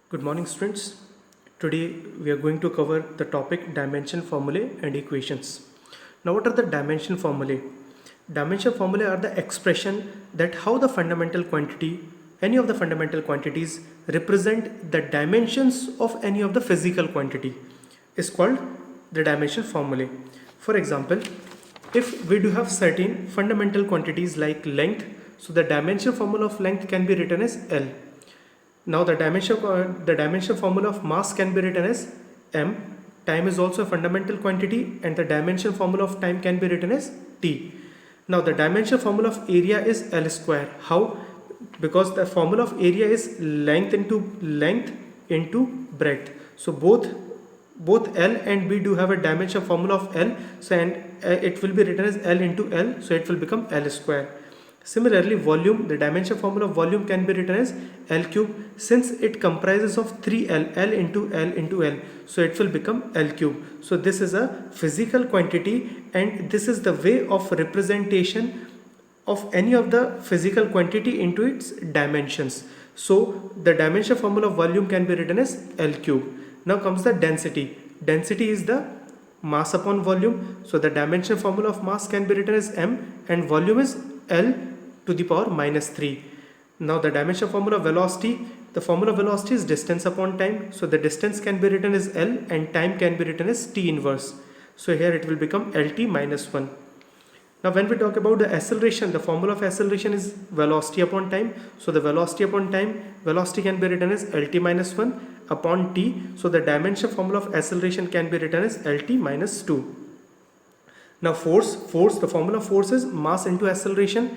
Good morning, students. Today we are going to cover the topic dimension formulae and equations. Now, what are the dimension formulae? Dimension formulae are the expression that how the fundamental quantity, any of the fundamental quantities represent the dimensions of any of the physical quantity is called the dimension formulae. For example, if we do have certain fundamental quantities like length, so the dimension formula of length can be written as L. Now the dimension formula of mass can be written as m. Time is also a fundamental quantity and the dimension formula of time can be written as t. Now the dimension formula of area is L square. How? Because the formula of area is length into breadth. So both L and B do have a dimension formula of L. So it will be written as L into L. So it will become L square. Similarly, volume, the dimension formula of volume can be written as L cube since it comprises of 3L, L into L into L. So it will become L cube. So this is a physical quantity and this is the way of representation of any of the physical quantity into its dimensions. So the dimension formula of volume can be written as L cube. Now comes the density. Density is the mass upon volume. So the dimension formula of mass can be written as M and volume is L to the power minus 3. Now the dimension formula of velocity, the formula of velocity is distance upon time. So the distance can be written as L and time can be written as T inverse. So here it will become LT minus 1. Now when we talk about the acceleration, the formula of acceleration is velocity upon time. So the velocity upon time, velocity can be written as LT minus 1 upon T. So the dimension formula of acceleration can be written as LT minus 2. Now force, the formula of force is mass into acceleration.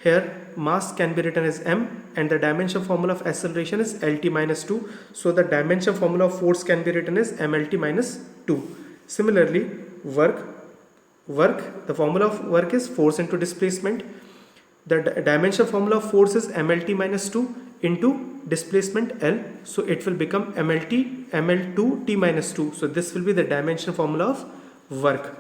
Here mass can be written as m and the dimension formula of acceleration is LT minus 2. So the dimension formula of force can be written as MLT minus 2. Similarly, work, the formula of work is force into displacement. The dimension formula of force is MLT minus 2 into displacement L. So it will become ML2 T minus 2. So this will be the dimension formula of work.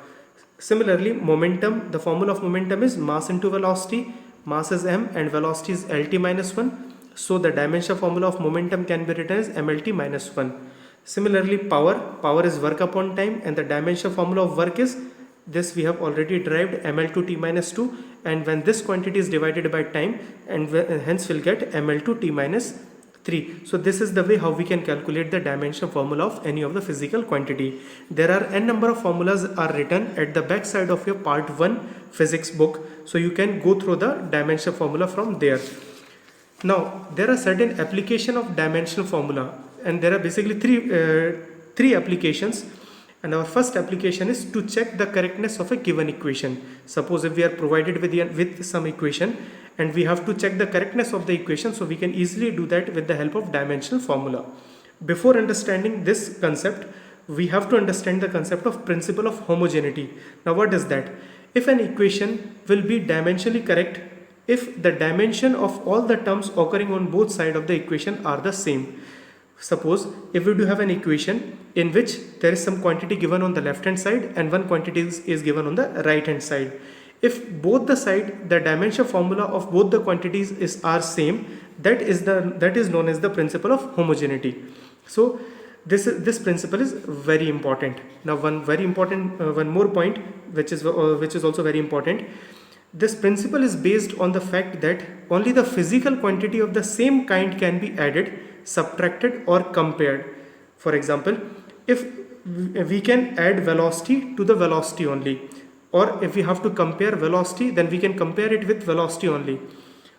Similarly, momentum, the formula of momentum is mass into velocity. Mass is m and velocity is LT minus 1. So the dimension formula of momentum can be written as MLT minus 1. Similarly, power is work upon time and the dimension formula of work is this we have already derived ML2 T minus 2, and when this quantity is divided by time and hence we'll get ML2 T minus 3. So this is the way how we can calculate the dimension formula of any of the physical quantity. There are n number of formulas are written at the back side of your part 1 physics book. So you can go through the dimension formula from there. Now there are certain application of dimensional formula and there are basically three applications. And our first application is to check the correctness of a given equation. Suppose if we are provided with some equation and we have to check the correctness of the equation, so we can easily do that with the help of dimensional formula. Before understanding this concept, we have to understand the concept of principle of homogeneity. Now what is that? If an equation will be dimensionally correct if the dimension of all the terms occurring on both sides of the equation are the same. Suppose if we do have an equation in which there is some quantity given on the left hand side and one quantity is given on the right hand side. If both the side, the dimension formula of both the quantities are same, that is known as the principle of homogeneity. So this principle is very important. Now one more point which is also very important. This principle is based on the fact that only the physical quantity of the same kind can be added, subtracted or compared. For example, if we can add velocity to the velocity only, or if we have to compare velocity, then we can compare it with velocity only.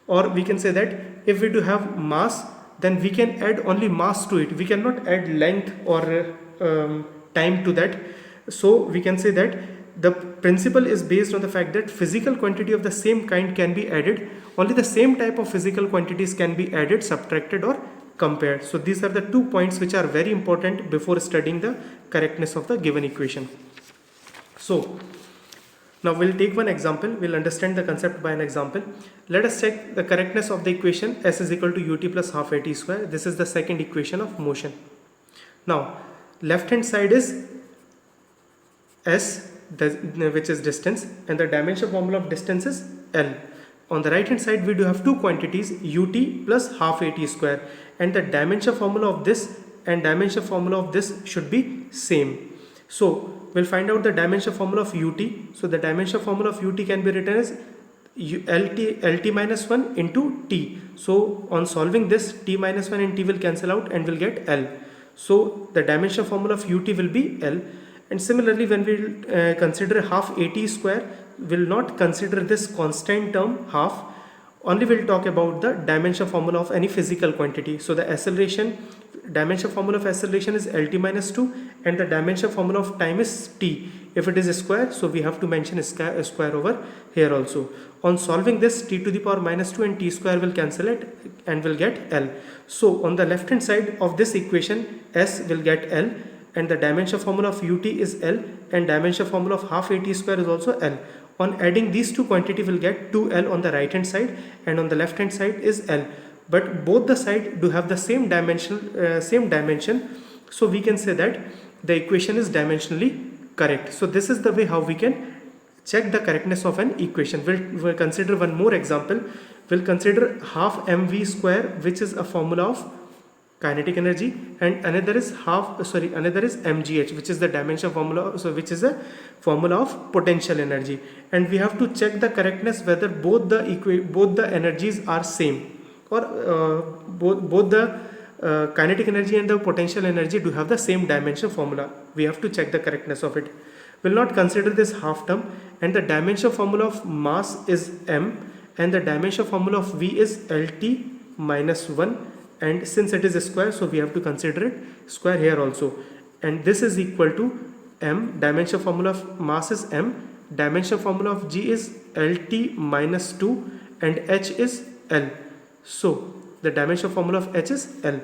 Or we can say that if we do have mass, then we can add only mass to it. We cannot add length or time to that. So we can say that the principle is based on the fact that physical quantity of the same kind can be added. Only the same type of physical quantities can be added, subtracted or compared. So these are the 2 points which are very important before studying the correctness of the given equation. So now we'll take one example. We'll understand the concept by an example. Let us check the correctness of the equation s is equal to ut plus half at square. This is the second equation of motion. Now left hand side is s, which is distance, and the dimension formula of distance is L. On the right hand side we do have two quantities ut plus half at square, and the dimension formula of this and dimension formula of this should be same. So we'll find out the dimension formula of ut. So the dimension formula of ut can be written as LT minus 1 into T. So on solving this, T minus 1 and T will cancel out and we'll get L. So the dimension formula of ut will be L. And similarly, when we consider half AT square, we'll not consider this constant term half. Only we'll talk about the dimension formula of any physical quantity. So the acceleration, dimension formula of acceleration is LT minus 2 and the dimension formula of time is T. If it is a square, so we have to mention a square over here also. On solving this, T to the power minus 2 and T square will cancel it and will get L. So on the left hand side of this equation, S will get L and the dimension formula of ut is L and dimension formula of half AT square is also L. On adding these two quantities, we'll get 2L on the right hand side and on the left hand side is L. But both the sides do have the same dimension. So we can say that the equation is dimensionally correct. So this is the way how we can check the correctness of an equation. We'll consider one more example. We'll consider half mv square, which is a formula of kinetic energy, and another is mgh, which is the dimension formula, so which is a formula of potential energy, and we have to check the correctness whether both the energies are same, or both the kinetic energy and the potential energy do have the same dimension formula. We have to check the correctness of it. We'll not consider this half term, and the dimension formula of mass is m and the dimension formula of v is lt minus 1, and since it is a square, so we have to consider it square here also, and this is equal to m. Dimension formula of mass is m, dimension formula of g is lt minus 2 and h is L. So the dimension formula of h is L,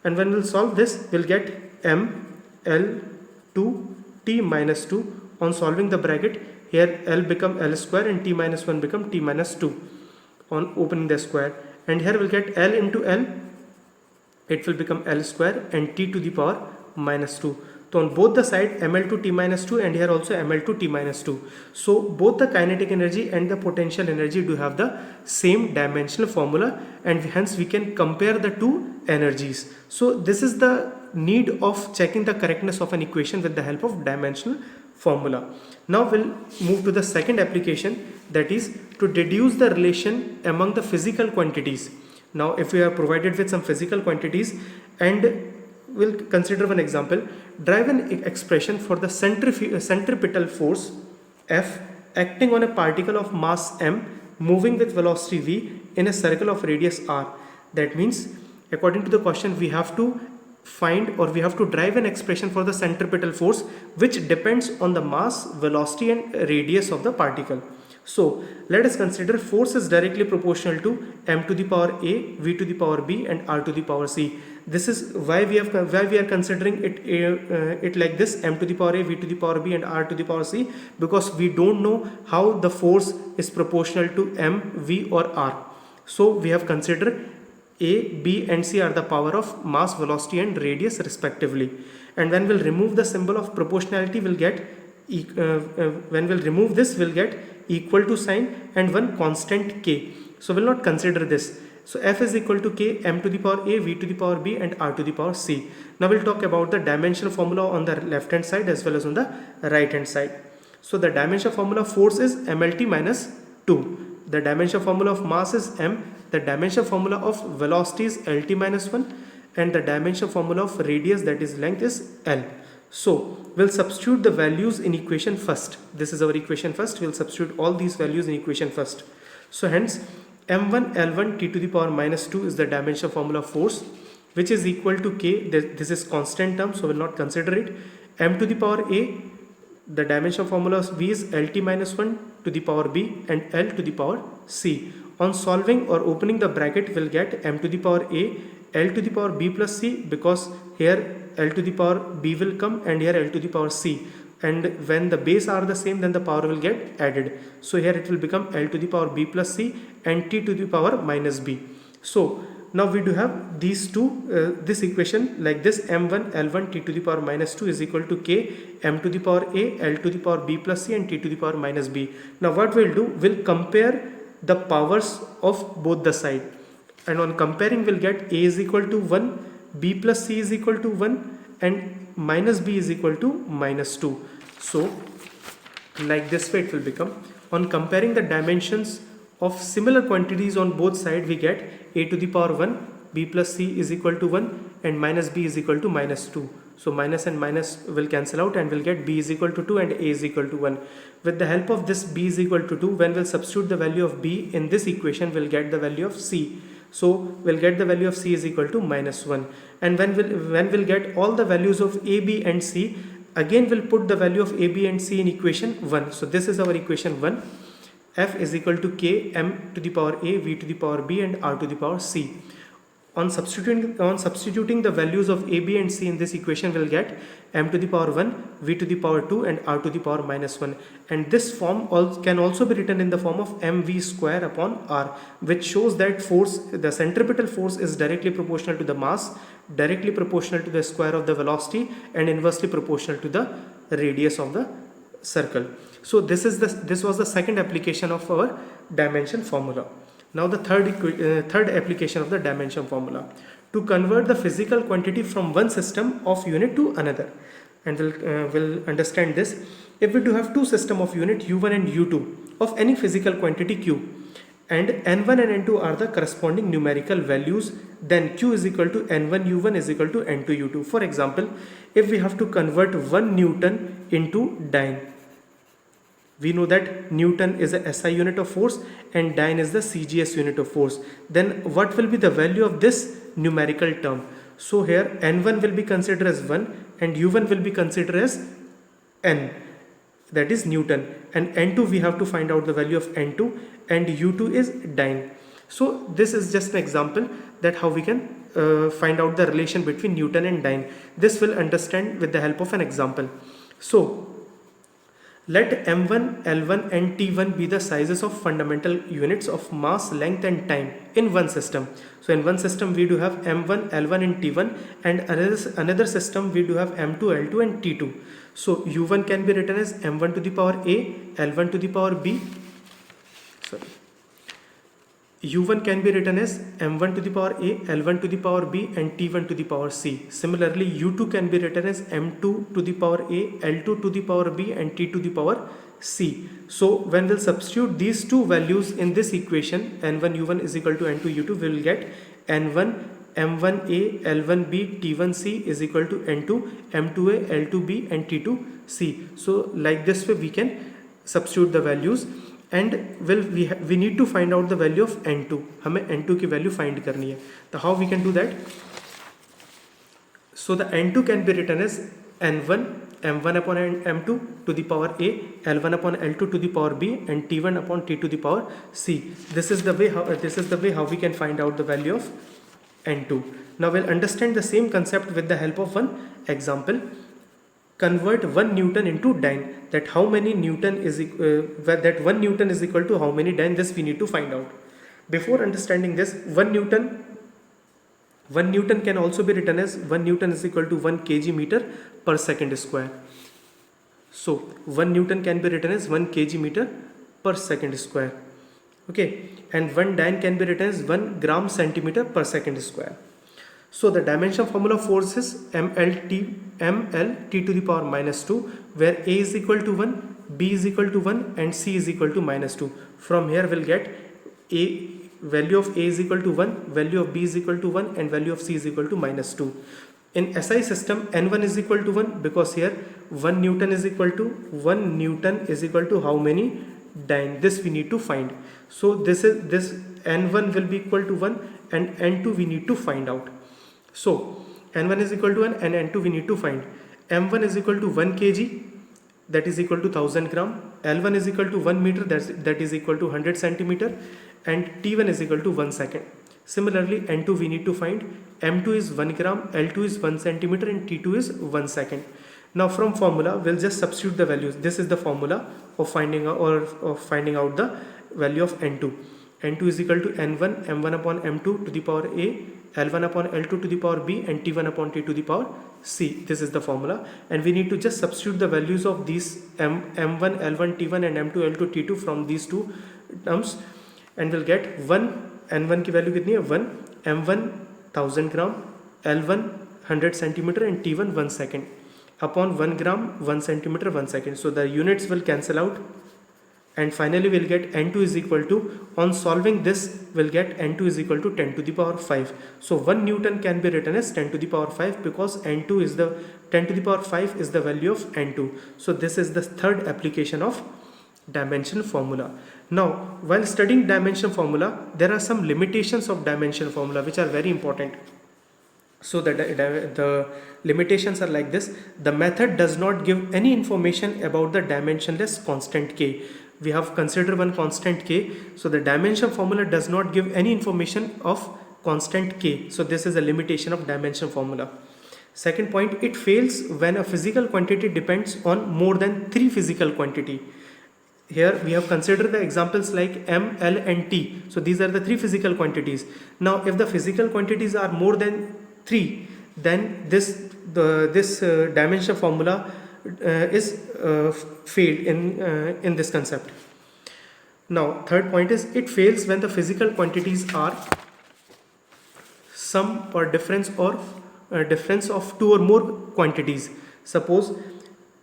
and when we'll solve this, we'll get m L 2 t minus 2. On solving the bracket, here L become L square and t minus 1 become t minus 2 on opening the square, and here we'll get L into L, it will become L square and t to the power minus 2. So on both the side, ml to t minus 2 and here also ml to t minus 2. So both the kinetic energy and the potential energy do have the same dimensional formula, and hence we can compare the two energies. So this is the need of checking the correctness of an equation with the help of dimensional formula. Now we'll move to the second application, that is to deduce the relation among the physical quantities. Now if we are provided with some physical quantities, and we'll consider one example. Derive an expression for the centripetal force F acting on a particle of mass m moving with velocity v in a circle of radius r. That means, according to the question, we have to find, or we have to derive an expression for the centripetal force which depends on the mass, velocity and radius of the particle. So let us consider force is directly proportional to m to the power a, v to the power b and r to the power c. This is why we are considering it like this, m to the power a, v to the power b and r to the power c, because we don't know how the force is proportional to m, v or r. So we have considered a, b and c are the power of mass, velocity and radius respectively, and when we'll remove the symbol of proportionality, we'll get when we'll remove this, we'll get equal to sign and one constant k. So we'll not consider this. So F is equal to k, m to the power a, v to the power b and r to the power c. Now we'll talk about the dimensional formula on the left hand side as well as on the right hand side. So the dimensional formula of force is mlt minus 2. The dimensional formula of mass is m. The dimensional formula of velocity is lt minus 1. And the dimensional formula of radius, that is length, is L. So we'll substitute the values in equation first. This is our equation first. We'll substitute all these values in equation first. So hence m1 L1 t to the power minus 2 is the dimensional formula of force, which is equal to k. This is constant term, so we'll not consider it. M to the power a, the dimensional formula of v is lt minus 1 to the power b and L to the power c. On solving or opening the bracket, we'll get m to the power a, L to the power b plus c, because here L to the power b will come and here L to the power c, and when the base are the same, then the power will get added. So here it will become L to the power b plus c and t to the power minus b. So now we do have these two, this equation like this: m1 L1 t to the power minus 2 is equal to k m to the power a, L to the power b plus c and t to the power minus b. Now what we'll do, we'll compare the powers of both the side. and on comparing we'll get a is equal to 1, b plus c is equal to 1, and minus b is equal to minus 2. So like this way it will become. On comparing the dimensions of similar quantities on both sides, we get a to the power 1, b plus c is equal to 1, and minus b is equal to minus 2. So minus and minus will cancel out and we'll get b is equal to 2 and a is equal to 1. With the help of this b is equal to 2, when we'll substitute the value of b in this equation, we'll get the value of c. So we'll get the value of c is equal to minus 1. And when we'll get all the values of a, b and c, again we'll put the value of a, b and c in equation 1. So this is our equation 1. F is equal to k m to the power a, v to the power b, and r to the power c. On substituting the values of a, b and c in this equation, we'll get m to the power 1, v to the power 2, and r to the power minus 1. And this form can also be written in the form of mv square upon r, which shows that force, the centripetal force, is directly proportional to the mass, directly proportional to the square of the velocity, and inversely proportional to the radius of the circle. So this was the second application of our dimension formula. Now the third application of the dimension formula, to convert the physical quantity from one system of unit to another. And we'll understand this. If we do have two system of unit u1 and u2 of any physical quantity q, and n1 and n2 are the corresponding numerical values, then q is equal to n1 u1 is equal to n2 u2. For example, if we have to convert 1 Newton into dyne, we know that Newton is a SI unit of force and dyne is the CGS unit of force. Then what will be the value of this numerical term? So here N1 will be considered as 1 and U1 will be considered as N, that is Newton, and N2 we have to find out the value of N2, and U2 is dyne. So this is just an example that how we can find out the relation between Newton and dyne. This we'll understand with the help of an example. So let m1, l1 and t1 be the sizes of fundamental units of mass, length and time in one system. So in one system we do have m1, l1 and t1, and another system we do have m2, l2 and t2. So u1 can be written as m1 to the power a, l1 to the power b. U1 can be written as m1 to the power a, l1 to the power b and t1 to the power c. Similarly, u2 can be written as m2 to the power a, l2 to the power b and t to the power c. So when we'll substitute these two values in this equation, n1 u1 is equal to n2 u2, we will get n1 m1a, l1b, t1c is equal to n2 m2a, l2b and t2c. So like this way we can substitute the values. And we need to find out the value of n2. हमें n2 की value find करनी है. So how we can do that? So the n2 can be written as n1 m1 upon m2 to the power a, l1 upon l2 to the power b and t1 upon t to the power c. This is the way how we can find out the value of n2. Now we'll understand the same concept with the help of one example. Convert 1 Newton into dyne. That how many Newton is that 1 Newton is equal to how many dyne, this we need to find out. Before understanding this, 1 Newton can also be written as 1 Newton is equal to 1 kg meter per second square. So 1 Newton can be written as 1 kg meter per second square. Okay, and 1 dyne can be written as 1 gram centimeter per second square. So the dimension formula of force is ml t to the power minus 2, where a is equal to 1, b is equal to 1 and c is equal to minus 2. From here we'll get a value of a is equal to 1, value of b is equal to 1 and value of c is equal to minus 2. In SI system, n1 is equal to 1 because here 1 Newton is equal to how many dyne? This we need to find. So this n1 will be equal to 1 and n2 we need to find out. So n1 is equal to 1 and n2 we need to find. m1 is equal to 1 kg, that is equal to 1000 gram. l1 is equal to 1 meter, that is equal to 100 centimeter, and t1 is equal to 1 second. Similarly, n2 we need to find. m2 is 1 gram, l2 is 1 centimeter and t2 is 1 second. Now from formula we'll just substitute the values. This is the formula of finding out the value of n2. n2 is equal to n1 m1 upon m2 to the power a, l1 upon l2 to the power b and t1 upon t to the power c. This is the formula, and we need to just substitute the values of these m1 l1 t1 and m2 l2 t2 from these two terms, and we'll get 1 N1 की value कितनी है 1, M1 1000 gram, L1 100 centimeter and T1 1 second upon 1 gram 1 centimeter 1 second. So the units will cancel out and finally we'll get N2 is equal to, on solving this we'll get N2 is equal to 10 to the power 5. So 1 Newton can be written as 10 to the power 5 because N2 is the 10 to the power 5 is the value of N2. So this is the third application of dimension formula. Now while studying dimension formula, there are some limitations of dimension formula which are very important. So the limitations are like this. The method does not give any information about the dimensionless constant k. We have considered one constant k. So the dimension formula does not give any information of constant k. So this is a limitation of dimension formula. Second point, it fails when a physical quantity depends on more than 3 physical quantity. Here we have considered the examples like M, L and T. So these are the 3 physical quantities. Now if the physical quantities are more than 3, then this dimension formula is failed in this concept. Now third point is, it fails when the physical quantities are sum or difference of 2 or more quantities. Suppose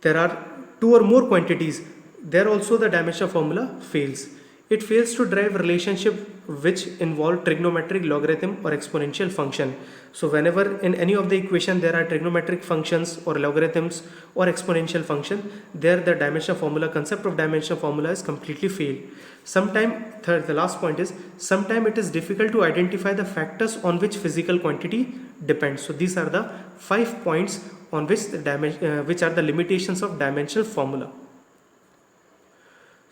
there are 2 or more quantities, there also the dimension formula fails. It fails to derive relationship which involve trigonometric, logarithm or exponential function. So whenever in any of the equation there are trigonometric functions or logarithms or exponential function, there the dimension formula, concept of dimension formula is completely failed. The last point is, sometimes it is difficult to identify the factors on which physical quantity depends. So these are the 5 points on which which are the limitations of dimensional formula.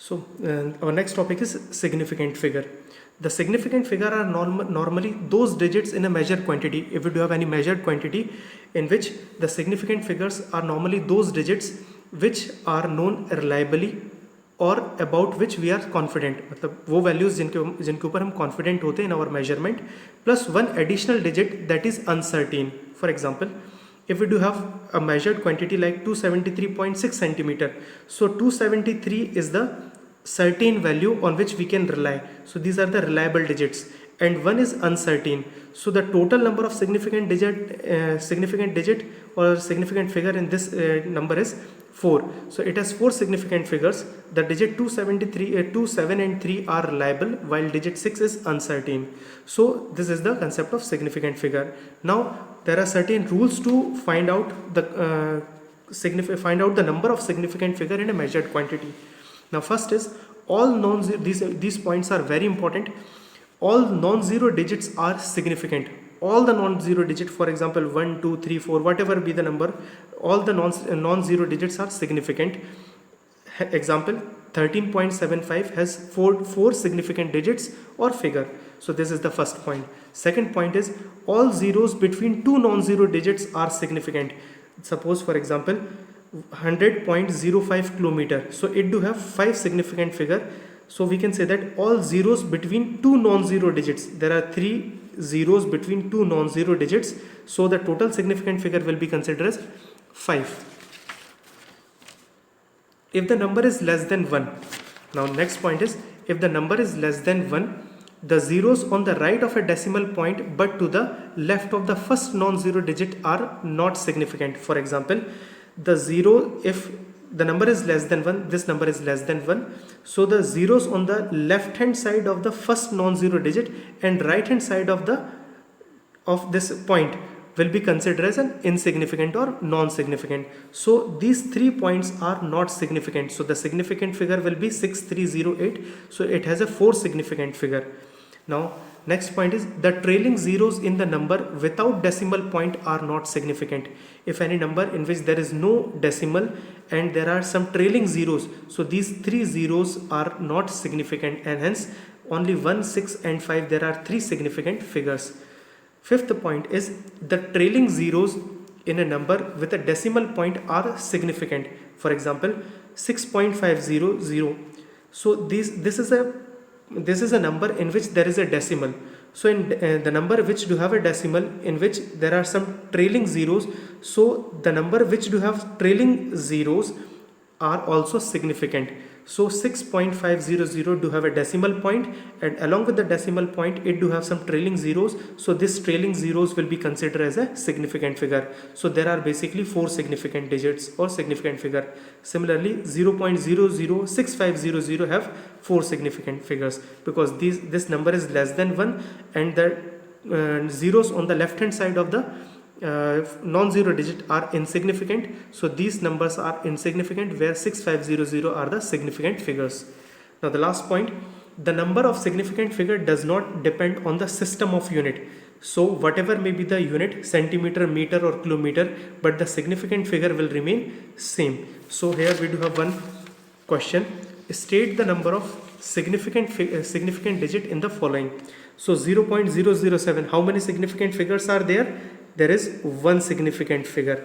So our next topic is significant figure. The significant figure are normally those digits in a measured quantity. If we do have any measured quantity in which the significant figures are normally those digits which are known reliably और about which we are confident, मतलब वो values जिनके ऊपर हम confident होते हैं in our measurement, plus one additional digit that is uncertain. For example, if we do have a measured quantity like 273.6 centimeter, so 273 is the certain value on which we can rely. So these are the reliable digits, and one is uncertain. So the total number of significant digit or significant figure in this number is 4. So it has 4 significant figures. The digit 273, 2, 7 and 3 are reliable, while digit 6 is uncertain. So this is the concept of significant figure. Now there are certain rules to find out the number of significant figure in a measured quantity. Now first is, all these points are very important. All non-zero digits are significant. All the non-zero digits, for example 1, 2, 3, 4, whatever be the number, all the non-zero digits are significant. Example, 13.75 has 4 significant digits or figure. So this is the first point. Second point is, all zeros between 2 non-zero digits are significant. Suppose for example 100.05 kilometer, so it do have 5 significant figure. So we can say that all zeros between 2 non-zero digits, there are 3 zeros between 2 non-zero digits, so the total significant figure will be considered as 5. If the number is less than 1, now next point is, if the number is less than 1, the zeros on the right of a decimal point but to the left of the first non-zero digit are not significant. For example, the zero, if the number is less than 1, this number is less than 1, so the zeros on the left hand side of the first non-zero digit and right hand side of this point will be considered as an insignificant or non-significant. So these 3 points are not significant. So the significant figure will be 6308. So it has a 4 significant figure. Now next point is, the trailing zeros in the number without decimal point are not significant. If any number in which there is no decimal and there are some trailing zeros, so these 3 zeros are not significant, and hence only 1, 6 and 5 there are 3 significant figures. Fifth point is, the trailing zeros in a number with a decimal point are significant. For example, 6.500. So this is a number in which there is a decimal. So in the number which do have a decimal in which there are some trailing zeros, so the number which do have trailing zeros are also significant. So 6.500 do have a decimal point, and along with the decimal point it do have some trailing zeros. So this trailing zeros will be considered as a significant figure. So there are basically 4 significant digits or significant figure. Similarly 0.006500 have 4 significant figures, because this number is less than 1, and the zeros on the left hand side of the non-zero digit are insignificant. So these numbers are insignificant, where 6500 are the significant figures. Now the last point, the number of significant figure does not depend on the system of unit. So whatever may be the unit, centimeter, meter or kilometer, but the significant figure will remain same. So here we do have one question: state the number of significant digit in the following. So 0.007, how many significant figures are there? There is one significant figure.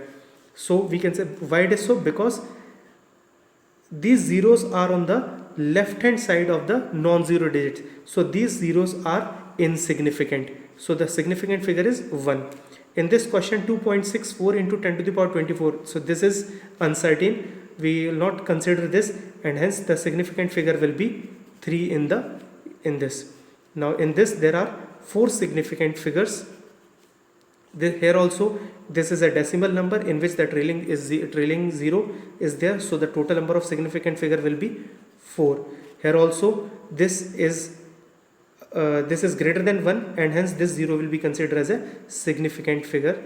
So we can say, why it is so? Because these zeros are on the left hand side of the non-zero digits. So these zeros are insignificant. So the significant figure is 1. In this question, 2.64 into 10 to the power 24. So this is uncertain. We will not consider this, and hence the significant figure will be 3 in this. Now in this there are 4 significant figures. Here also this is a decimal number in which the trailing zero is there. So the total number of significant figure will be 4. Here also this is greater than 1, and hence this 0 will be considered as a significant figure.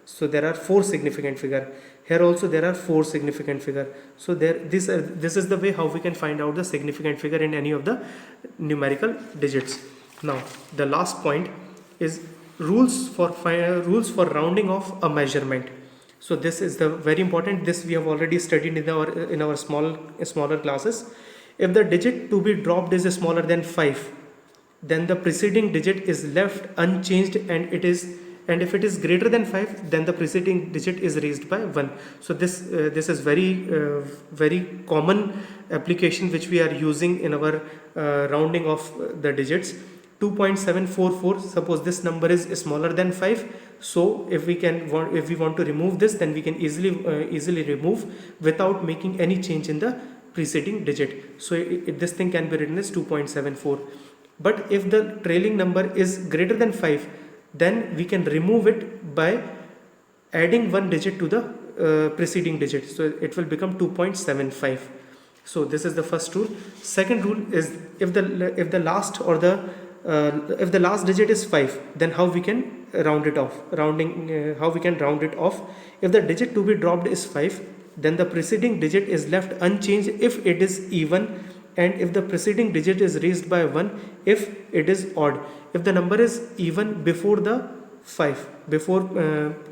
So there are 4 significant figure. Here also there are 4 significant figure. So this is the way how we can find out the significant figure in any of the numerical digits. Now the last point is rules for rounding off a measurement. So this is the very important. This we have already studied in our smaller classes. If the digit to be dropped is smaller than 5, then the preceding digit is left unchanged, and if it is greater than 5, then the preceding digit is raised by 1. So this is very common application which we are using in our rounding of the digits. 2.744, suppose this number is smaller than 5. So if we want to remove this, then we can easily remove without making any change in the preceding digit. So this thing can be written as 2.74. But if the trailing number is greater than 5, then we can remove it by adding one digit to the preceding digit. So it will become 2.75. So this is the first rule. Second rule is, if the last digit is 5, then how we can round it off? How we can round it off? If the digit to be dropped is 5, then the preceding digit is left unchanged if it is even, and if the preceding digit is raised by 1 if it is odd. If the number is even before the 5, before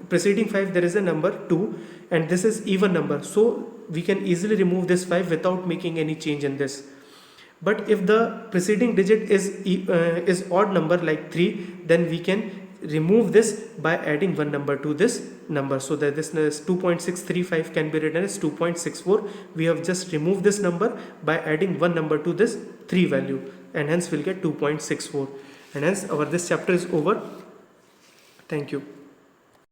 preceding 5 there is a number 2, and this is even number, so we can easily remove this 5 without making any change in this. But if the preceding digit is odd number like 3, then we can remove this by adding one number to this number. So that this is 2.635 can be written as 2.64. We have just removed this number by adding one number to this 3 value, and hence we'll get 2.64. And hence this chapter is over. Thank you.